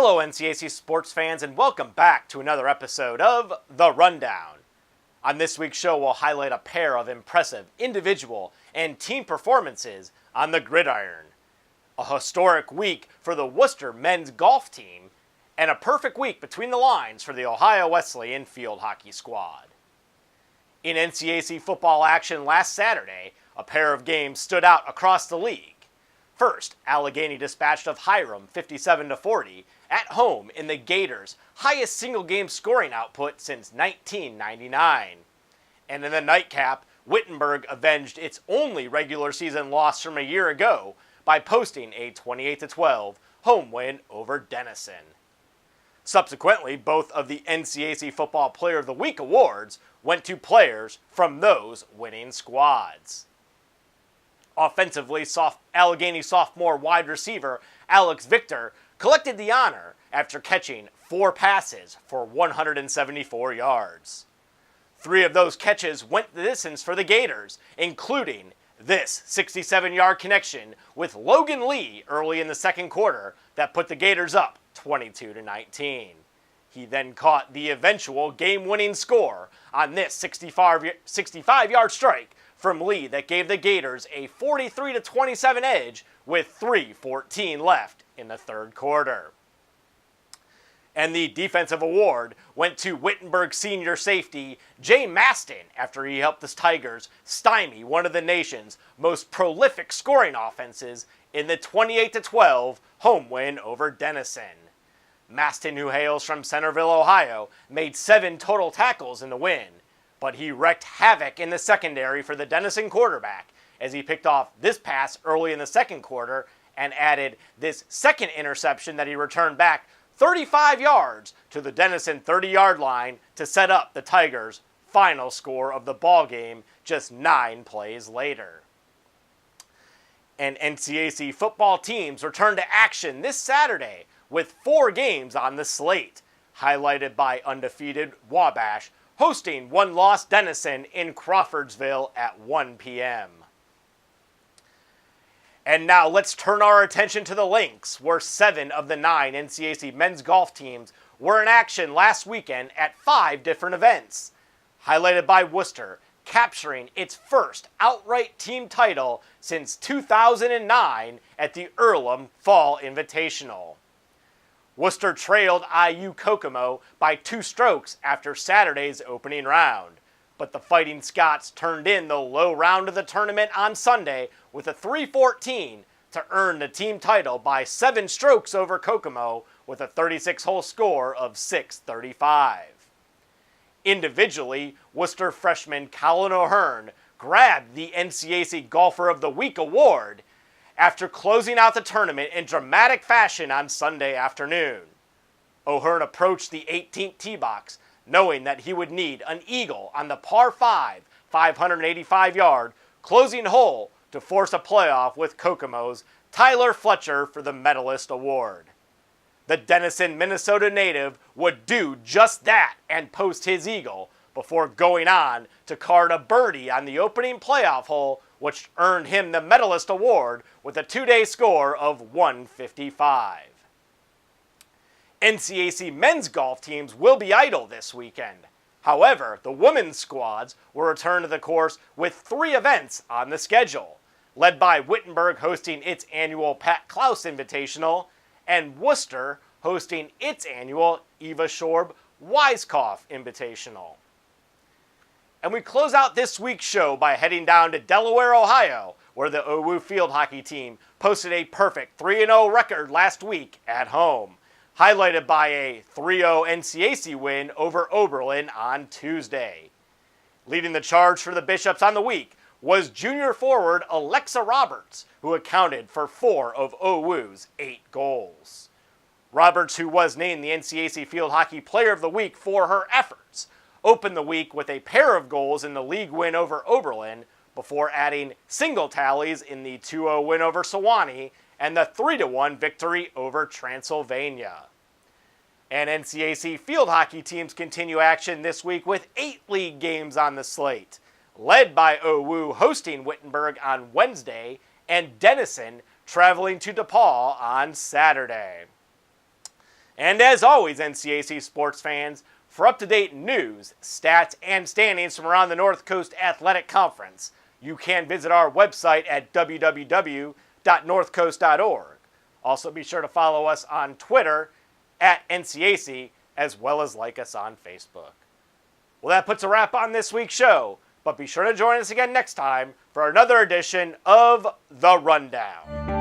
Hello NCAC sports fans and welcome back to another episode of The Rundown. On this week's show we'll highlight a pair of impressive individual and team performances on the gridiron, a historic week for the Wooster men's golf team, and a perfect week between the lines for the Ohio Wesleyan field hockey squad. In NCAC football action last Saturday, a pair of games stood out across the league. First, Allegheny dispatched of Hiram 57-40 at home in the Gators' highest single-game scoring output since 1999. And in the nightcap, Wittenberg avenged its only regular season loss from a year ago by posting a 28-12 home win over Denison. Subsequently, both of the NCAC Football Player of the Week awards went to players from those winning squads. Offensively, Allegheny sophomore wide receiver Alex Victor collected the honor after catching 4 passes for 174 yards. 3 of those catches went the distance for the Gators, including this 67-yard connection with Logan Lee early in the second quarter that put the Gators up 22-19. He then caught the eventual game-winning score on this 65-yard strike from Lee that gave the Gators a 43-27 edge with 3:14 left in the third quarter. And the defensive award went to Wittenberg senior safety Jay Maston after he helped the Tigers stymie one of the nation's most prolific scoring offenses in the 28-12 home win over Denison. Maston, who hails from Centerville, Ohio, made 7 total tackles in the win, but he wreaked havoc in the secondary for the Denison quarterback as he picked off this pass early in the second quarter and added this second interception that he returned back 35 yards to the Denison 30-yard line to set up the Tigers' final score of the ballgame just 9 plays later. And NCAC football teams return to action this Saturday with 4 games on the slate, highlighted by undefeated Wabash hosting one-loss Denison in Crawfordsville at 1 p.m. And now let's turn our attention to the Lynx, where 7 of the 9 NCAC men's golf teams were in action last weekend at 5 different events, highlighted by Wooster capturing its first outright team title since 2009 at the Earlham Fall Invitational. Wooster trailed IU Kokomo by 2 strokes after Saturday's opening round, but the Fighting Scots turned in the low round of the tournament on Sunday with a 3:14 to earn the team title by 7 strokes over Kokomo with a 36-hole score of 635. Individually, Wooster freshman Colin O'Hearn grabbed the NCAC Golfer of the Week award after closing out the tournament in dramatic fashion on Sunday afternoon. O'Hearn approached the 18th tee box, knowing that he would need an eagle on the par 5, 585-yard closing hole to force a playoff with Kokomo's Tyler Fletcher for the medalist award. The Denison, Minnesota native would do just that and post his eagle before going on to card a birdie on the opening playoff hole, which earned him the medalist award with a 2-day score of 155. NCAC men's golf teams will be idle this weekend. However, the women's squads will return to the course with 3 events on the schedule, led by Wittenberg hosting its annual Pat Klaus Invitational and Wooster hosting its annual Eva Schorb Weiskopf Invitational. And we close out this week's show by heading down to Delaware, Ohio, where the OWU field hockey team posted a perfect 3-0 record last week at home, highlighted by a 3-0 NCAC win over Oberlin on Tuesday. Leading the charge for the Bishops on the week was junior forward Alexa Roberts, who accounted for 4 of OWU's 8 goals. Roberts, who was named the NCAC Field Hockey Player of the Week for her efforts, opened the week with a pair of goals in the league win over Oberlin before adding single tallies in the 2-0 win over Sewanee and the 3-1 victory over Transylvania. And NCAC field hockey teams continue action this week with 8 league games on the slate, led by OWU hosting Wittenberg on Wednesday and Denison traveling to DePaul on Saturday. And as always, NCAC sports fans, for up-to-date news, stats, and standings from around the North Coast Athletic Conference, you can visit our website at www.northcoast.org. Also, be sure to follow us on Twitter at NCAC, as well as like us on Facebook. Well, that puts a wrap on this week's show, but be sure to join us again next time for another edition of The Rundown.